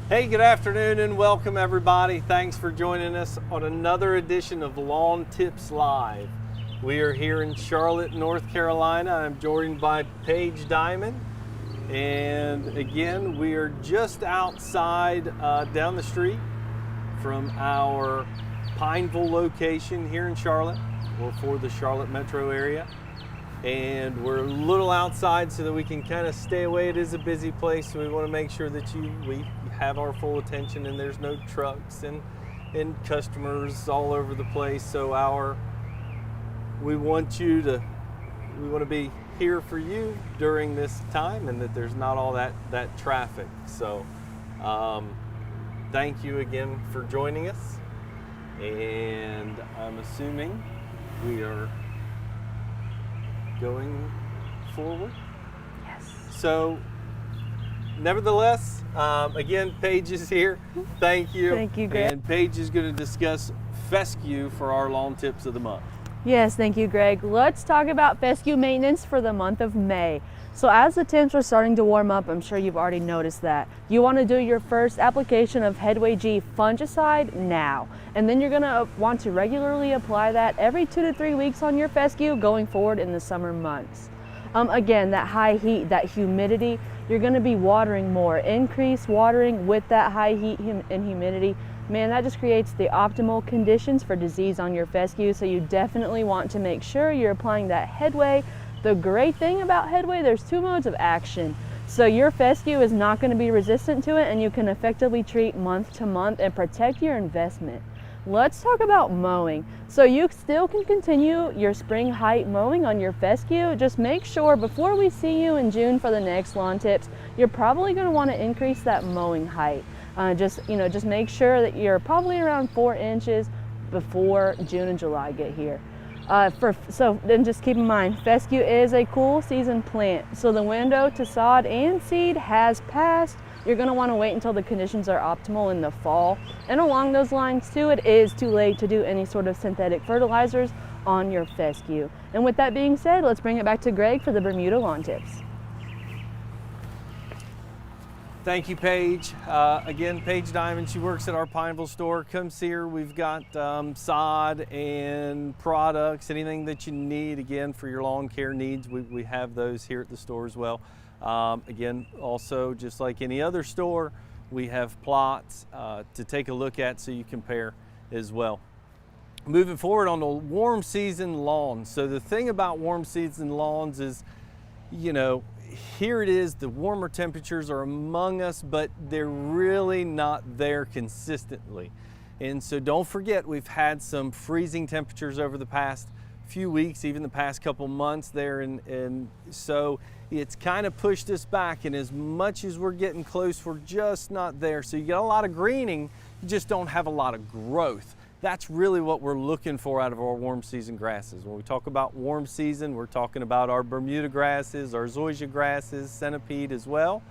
Hey, good afternoon and welcome everybody. Thanks for joining us on another edition of Lawn Tips Live. We are here in Charlotte, North Carolina. I'm joined by Paige Diamond. And again, we are just outside down the street from our Pineville location here in Charlotte, or for the Charlotte metro area. And we're a little outside so that we can kind of stay away. It is a busy place, so we want to make sure that we have our full attention and there's no trucks and customers all over the place. So we want to be here for you during this time, and that there's not all that traffic. So thank you again for joining us, and I'm assuming we are going forward. Yes. So nevertheless, again, Paige is here. Thank you. Thank you, Greg. And Paige is going to discuss fescue for our lawn tips of the month. Yes, thank you, Greg. Let's talk about fescue maintenance for the month of May. So as the temps are starting to warm up, I'm sure you've already noticed that, you want to do your first application of Headway G fungicide now. And then you're going to want to regularly apply that every 2 to 3 weeks on your fescue going forward in the summer months. Again, that high heat, that humidity, you're going to be watering more. Increase watering with that high heat and humidity. Man, that just creates the optimal conditions for disease on your fescue. So you definitely want to make sure you're applying that Headway. The great thing about Headway, there's 2 modes of action. So your fescue is not going to be resistant to it, and you can effectively treat month to month and protect your investment. Let's talk about mowing. So you still can continue your spring height mowing on your fescue. Just make sure before we see you in June for the next lawn tips, you're probably going to want to increase that mowing height. Just make sure that you're probably around 4 inches before June and July get here. So then just keep in mind, fescue is a cool season plant. So the window to sod and seed has passed. You're going to want to wait until the conditions are optimal in the fall. And along those lines too, it is too late to do any sort of synthetic fertilizers on your fescue. And with that being said, let's bring it back to Greg for the Bermuda lawn tips. Thank you, Paige. Again, Paige Diamond, she works at our Pineville store. Come see her. We've got sod and products, anything that you need, again, for your lawn care needs. We have those here at the store as well. Again, also, just like any other store, we have plots to take a look at so you compare as well. Moving forward on the warm season lawns. So the thing about warm season lawns is, here it is, the warmer temperatures are among us, but they're really not there consistently. And so don't forget, we've had some freezing temperatures over the past few weeks, even the past couple months there, and so it's kind of pushed us back, and as much as we're getting close, we're just not there. So you get a lot of greening, you just don't have a lot of growth. That's really what we're looking for out of our warm season grasses. When we talk about warm season, we're talking about our Bermuda grasses, our zoysia grasses, centipede as well.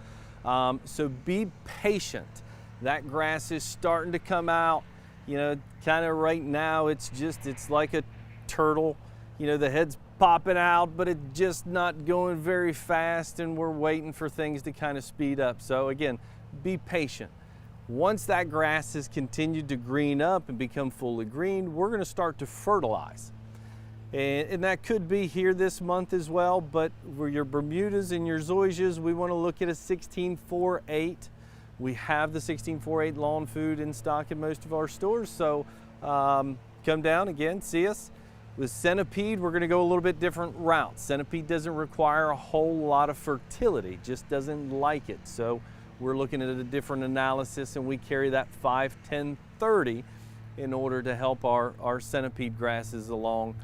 So be patient. That grass is starting to come out, kind of right now, it's like a turtle. The head's popping out, but it's just not going very fast, and we're waiting for things to kind of speed up. So again, be patient. Once that grass has continued to green up and become fully green, we're going to start to fertilize. And that could be here this month as well, but for your Bermudas and your zoysias, we want to look at a 16-4-8. We have the 16-4-8 lawn food in stock in most of our stores, so come down again, see us. With centipede, we're going to go a little bit different route. Centipede doesn't require a whole lot of fertility, just doesn't like it. So we're looking at a different analysis, and we carry that 5-10-30 in order to help our centipede grasses along.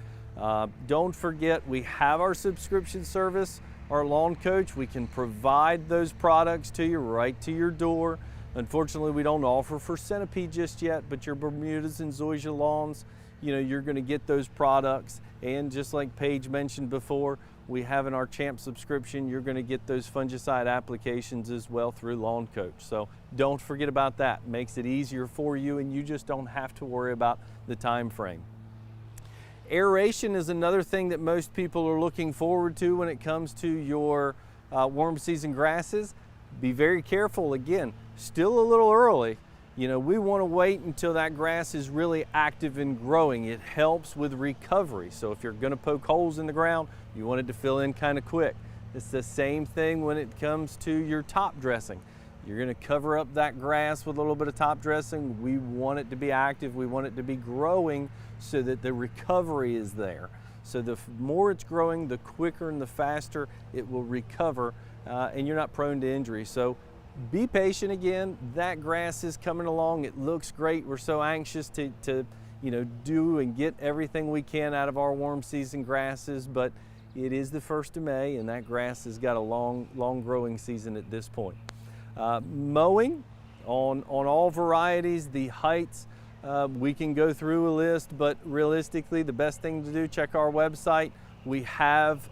Don't forget, we have our subscription service, our lawn coach. We can provide those products to you right to your door. Unfortunately, we don't offer for centipede just yet, but your Bermudas and zoysia lawns, you're going to get those products. And just like Paige mentioned before, we have in our Champ subscription, you're going to get those fungicide applications as well through Lawn Coach. So don't forget about that. It makes it easier for you, and you just don't have to worry about the time frame. Aeration is another thing that most people are looking forward to when it comes to your warm season grasses. Be very careful, again, still a little early. You know, we want to wait until that grass is really active and growing. It helps with recovery. So if you're going to poke holes in the ground, you want it to fill in kind of quick. It's the same thing when it comes to your top dressing. You're going to cover up that grass with a little bit of top dressing. We want it to be active. We want it to be growing so that the recovery is there. So the more it's growing, the quicker and the faster it will recover, and you're not prone to injury. So be patient. Again, that grass is coming along. It looks great. We're so anxious to do and get everything we can out of our warm season grasses, but it is the 1st of May, and that grass has got a long growing season at this point. Mowing on all varieties, the heights, we can go through a list, but realistically the best thing to do, check our website. We have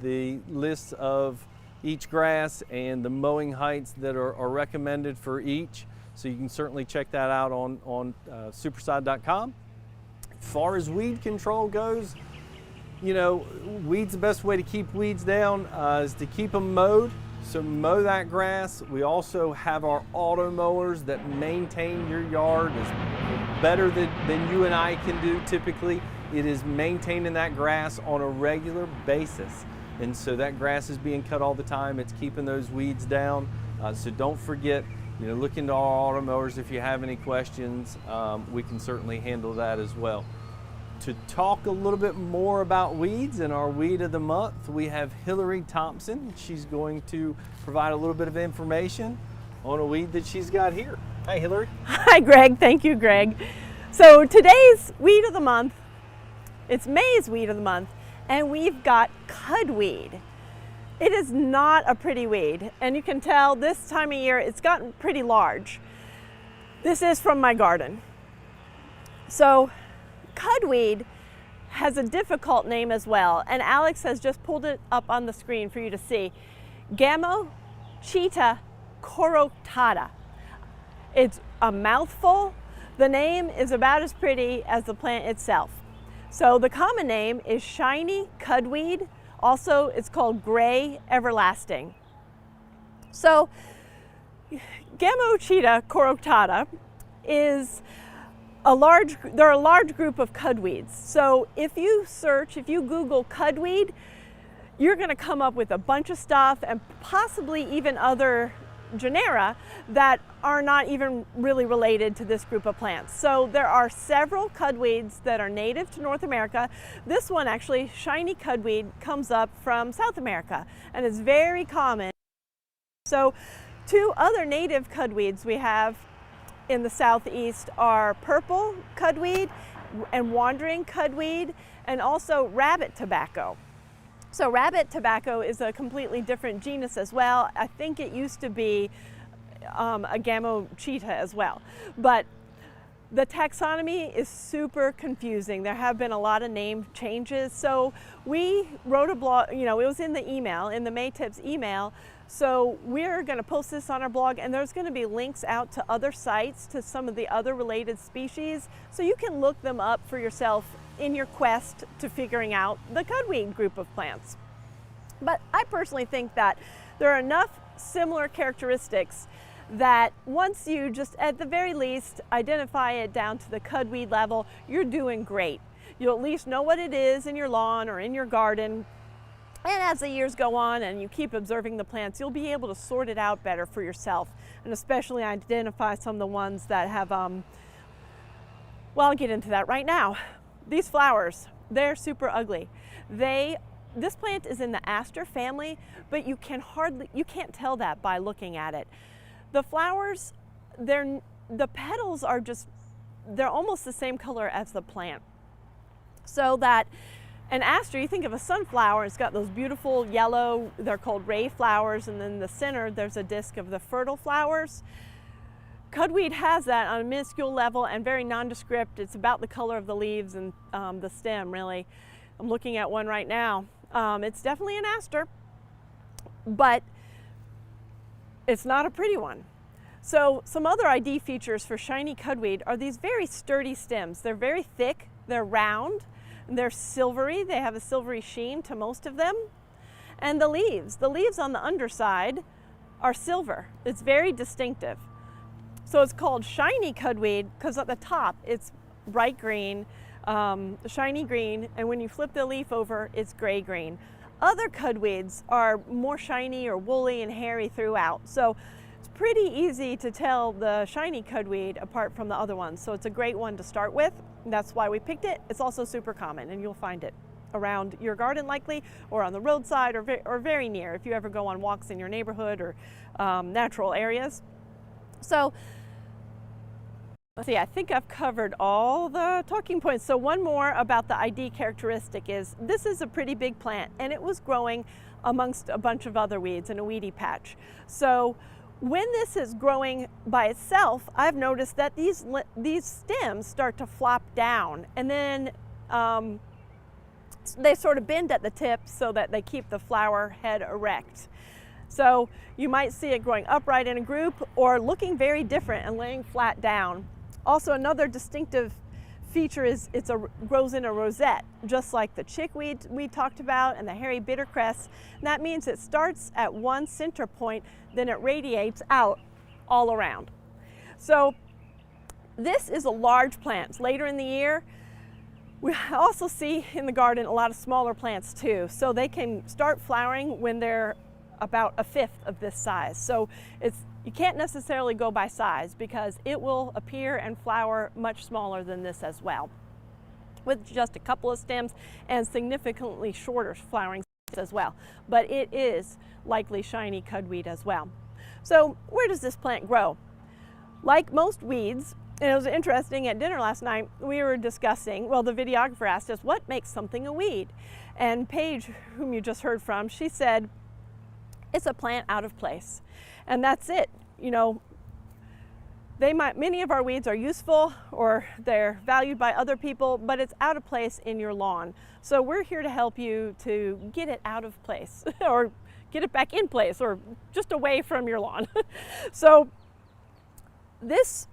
the lists of each grass and the mowing heights that are recommended for each, so you can certainly check that out on Super-Sod.com. As far as weed control goes, you know, weeds, the best way to keep weeds down is to keep them mowed. So mow that grass. We also have our auto mowers that maintain your yard is better than you and I can do typically. It is maintaining that grass on a regular basis. And so that grass is being cut all the time. It's keeping those weeds down. So don't forget, you know, look into our auto mowers if you have any questions. We can certainly handle that as well. To talk a little bit more about weeds and our weed of the month, we have Hillary Thompson. She's going to provide a little bit of information on a weed that she's got here. Hi, Hillary. Hi, Greg. Thank you, Greg. So today's weed of the month, it's May's weed of the month, and we've got cudweed. It is not a pretty weed, and you can tell this time of year it's gotten pretty large. This is from my garden. So cudweed has a difficult name as well, and Alex has just pulled it up on the screen for you to see. Gamocheeta corotata. It's a mouthful. The name is about as pretty as the plant itself. So the common name is shiny cudweed. Also, it's called gray everlasting. So Gamocheeta corotata is there are a large group of cudweeds. So if you Google cudweed, you're going to come up with a bunch of stuff and possibly even other genera that are not even really related to this group of plants. So there are several cudweeds that are native to North America. This one actually, shiny cudweed, comes up from South America and is very common. So 2 other native cudweeds we have in the Southeast are purple cudweed and wandering cudweed, and also rabbit tobacco. So rabbit tobacco is a completely different genus as well. I think it used to be a Gamocheeta as well. But the taxonomy is super confusing. There have been a lot of name changes. So we wrote a blog, you know, it was in the email, in the May Tips email. So we're going to post this on our blog, and there's going to be links out to other sites, to some of the other related species, so you can look them up for yourself in your quest to figuring out the cudweed group of plants. But I personally think that there are enough similar characteristics that once you just, at the very least, identify it down to the cudweed level, you're doing great. You'll at least know what it is in your lawn or in your garden. And as the years go on and you keep observing the plants, you'll be able to sort it out better for yourself, and especially identify some of the ones that have, well, I'll get into that right now. These flowers, they're super ugly. This plant is in the aster family, but you can't tell that by looking at it. The flowers, the petals are they're almost the same color as the plant. So that an aster, you think of a sunflower, it's got those beautiful yellow, they're called ray flowers, and then in the center there's a disc of the fertile flowers. Cudweed has that on a minuscule level and very nondescript. It's about the color of the leaves and the stem, really. I'm looking at one right now. It's definitely an aster, but it's not a pretty one. So some other ID features for shiny cudweed are these very sturdy stems. They're very thick, they're round, they're silvery, they have a silvery sheen to most of them. And the leaves on the underside are silver. It's very distinctive. So it's called shiny cudweed because at the top it's bright green, shiny green, and when you flip the leaf over, it's gray green. Other cudweeds are more shiny or woolly and hairy throughout. So it's pretty easy to tell the shiny cudweed apart from the other ones. So it's a great one to start with. That's why we picked it. It's also super common, and you'll find it around your garden likely, or on the roadside, or very near if you ever go on walks in your neighborhood or natural areas. So let's see, I think I've covered all the talking points. So one more about the ID characteristic is this is a pretty big plant, and it was growing amongst a bunch of other weeds in a weedy patch. So when this is growing by itself, I've noticed that these stems start to flop down, and then they sort of bend at the tip so that they keep the flower head erect. So you might see it growing upright in a group or looking very different and laying flat down. Also, another distinctive feature is it grows in a rosette, just like the chickweed we talked about and the hairy bittercress. And that means it starts at one center point, then it radiates out all around. So this is a large plant. Later in the year, we also see in the garden a lot of smaller plants too. So they can start flowering when they're about a fifth of this size. So you can't necessarily go by size because it will appear and flower much smaller than this as well, with just a couple of stems and significantly shorter flowering as well. But it is likely shiny cudweed as well. So where does this plant grow? Like most weeds, and it was interesting, at dinner last night, we were discussing, well, the videographer asked us, what makes something a weed? And Paige, whom you just heard from, she said, it's a plant out of place. And that's it. You know, many of our weeds are useful or they're valued by other people, but it's out of place in your lawn. So we're here to help you to get it out of place or get it back in place or just away from your lawn. So this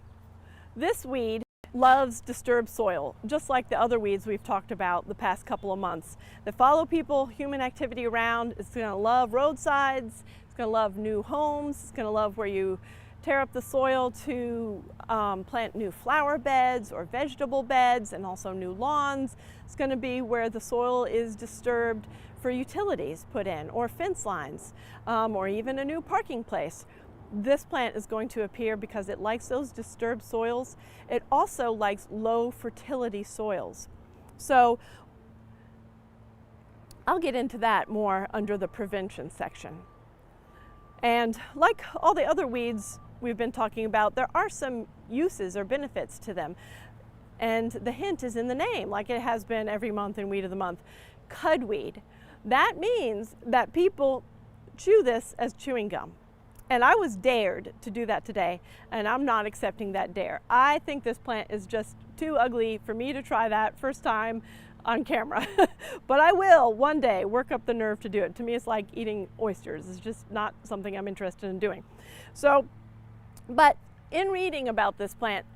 weed loves disturbed soil, just like the other weeds we've talked about the past couple of months. That follow people, human activity around. It's going to love roadsides. It's going to love new homes. It's going to love where you tear up the soil to plant new flower beds or vegetable beds, and also new lawns. It's going to be where the soil is disturbed for utilities put in, or fence lines, or even a new parking place. This plant is going to appear because it likes those disturbed soils. It also likes low fertility soils. So I'll get into that more under the prevention section. And like all the other weeds we've been talking about, there are some uses or benefits to them. And the hint is in the name, like it has been every month in Weed of the Month. Cudweed. That means that people chew this as chewing gum. And I was dared to do that today, and I'm not accepting that dare. I think this plant is just too ugly for me to try that first time on camera. But I will one day work up the nerve to do it. To me, it's like eating oysters. It's just not something I'm interested in doing. So, but in reading about this plant,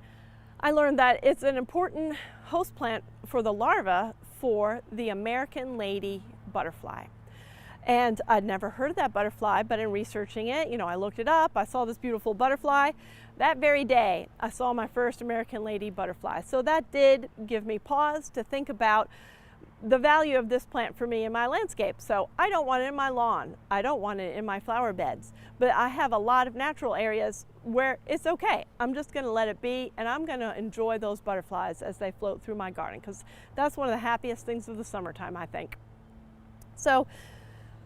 I learned that it's an important host plant for the larva for the American lady butterfly. And I'd never heard of that butterfly, but in researching it, you know, I looked it up, I saw this beautiful butterfly. That very day, I saw my first American lady butterfly. So that did give me pause to think about the value of this plant for me in my landscape. So I don't want it in my lawn. I don't want it in my flower beds, but I have a lot of natural areas where it's okay. I'm just gonna let it be, and I'm gonna enjoy those butterflies as they float through my garden, because that's one of the happiest things of the summertime, I think. So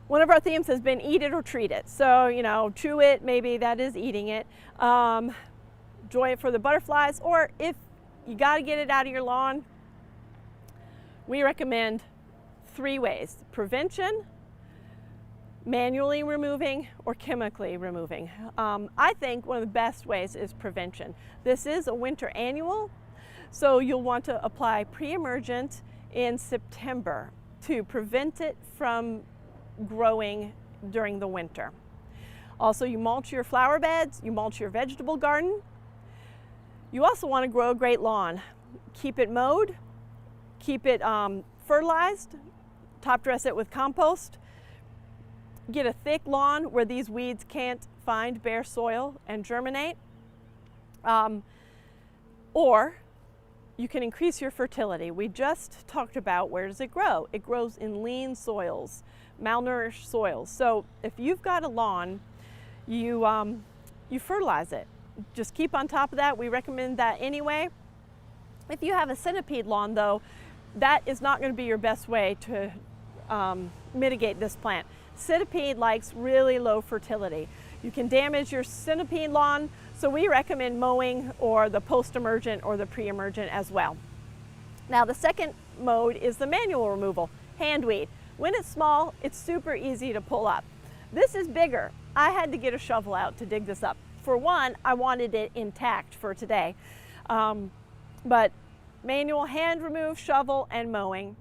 one of our themes has been eat it or treat it. So, you know, chew it, maybe that is eating it. Enjoy it for the butterflies, or if you got to get it out of your lawn, we recommend 3 ways: prevention, manually removing, or chemically removing. I think one of the best ways is prevention. This is a winter annual, so you'll want to apply pre-emergent in September to prevent it from growing during the winter. Also, you mulch your flower beds, you mulch your vegetable garden. You also want to grow a great lawn. Keep it mowed, keep it fertilized, top dress it with compost. Get a thick lawn where these weeds can't find bare soil and germinate. Or you can increase your fertility. We just talked about where does it grow. It grows in lean soils, malnourished soils. So if you've got a lawn, you fertilize it. Just keep on top of that. We recommend that anyway. If you have a centipede lawn though, that is not going to be your best way to mitigate this plant. Centipede likes really low fertility. You can damage your centipede lawn, so we recommend mowing or the post-emergent or the pre-emergent as well. Now the second mode is the manual removal, hand weed. When it's small, it's super easy to pull up. This is bigger. I had to get a shovel out to dig this up. For one, I wanted it intact for today. But manual, hand remove, shovel, and mowing.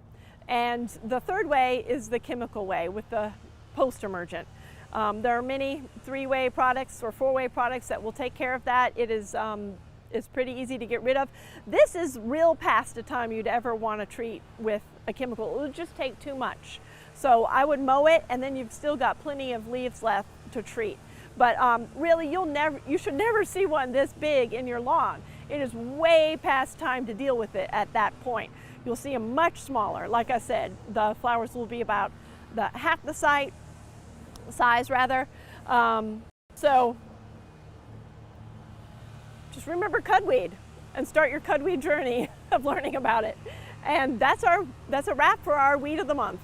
And the third way is the chemical way with the post-emergent. There are many 3-way products or 4-way products that will take care of that. It is it's pretty easy to get rid of. This is real past the time you'd ever want to treat with a chemical. It would just take too much. So I would mow it, and then you've still got plenty of leaves left to treat. But really, you should never see one this big in your lawn. It is way past time to deal with it at that point. You'll see them much smaller. Like I said, the flowers will be about half the size rather. So just remember cudweed and start your cudweed journey of learning about it. And that's a wrap for our weed of the month.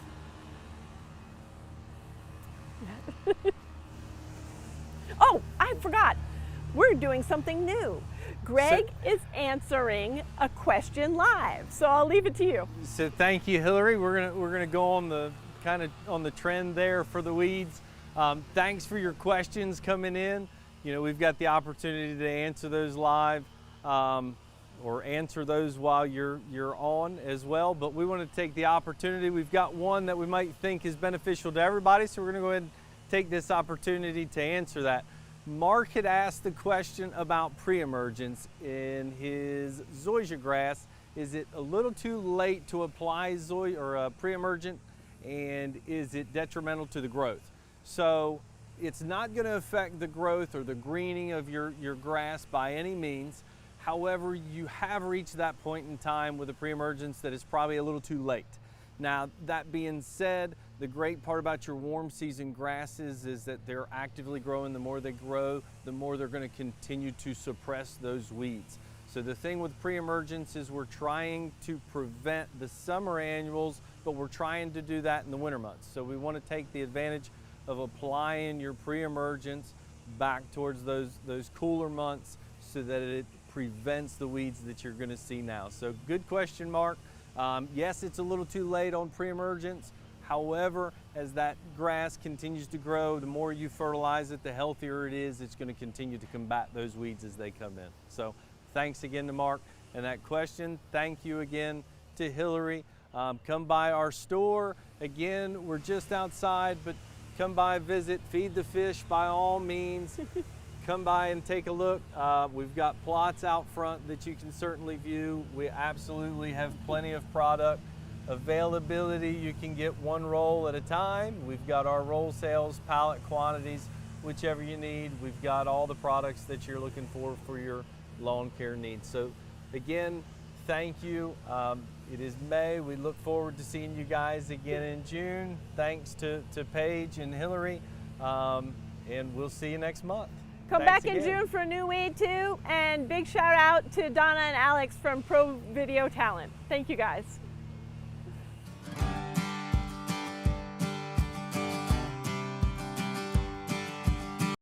Oh, I forgot. We're doing something new. Greg is answering a question live, so I'll leave it to you. So thank you, Hillary. We're gonna go on the on the trend there for the weeds. Thanks for your questions coming in. You know, we've got the opportunity to answer those live, or answer those while you're on as well. But we want to take the opportunity. We've got one that we might think is beneficial to everybody, so we're gonna go ahead and take this opportunity to answer that. Mark had asked the question about pre-emergence in his zoysia grass. Is it a little too late to apply pre-emergent, and is it detrimental to the growth? So it's not going to affect the growth or the greening of your grass by any means. However, you have reached that point in time with a pre-emergence that is probably a little too late. Now, that being said, the great part about your warm season grasses is that they're actively growing. The more they grow, the more they're going to continue to suppress those weeds. So the thing with pre-emergence is we're trying to prevent the summer annuals, but we're trying to do that in the winter months. So we want to take the advantage of applying your pre-emergence back towards those cooler months so that it prevents the weeds that you're going to see now. So good question, Mark. Yes, it's a little too late on pre-emergence. However, as that grass continues to grow, the more you fertilize it, the healthier it is. It's going to continue to combat those weeds as they come in. So thanks again to Mark and that question. Thank you again to Hillary. Come by our store. Again, we're just outside, but come by, visit, feed the fish by all means. Come by and take a look. We've got plots out front that you can certainly view. We absolutely have plenty of product. Availability, you can get one roll at a time. We've got our roll sales, pallet quantities, whichever you need. We've got all the products that you're looking for your lawn care needs. So again, thank you. It is May. We look forward to seeing you guys again in June. Thanks to Paige and Hillary, and we'll see you next month. Come Thanks back in again. June for a new weed too, and big shout out to Donna and Alex from Pro Video Talent. Thank you guys.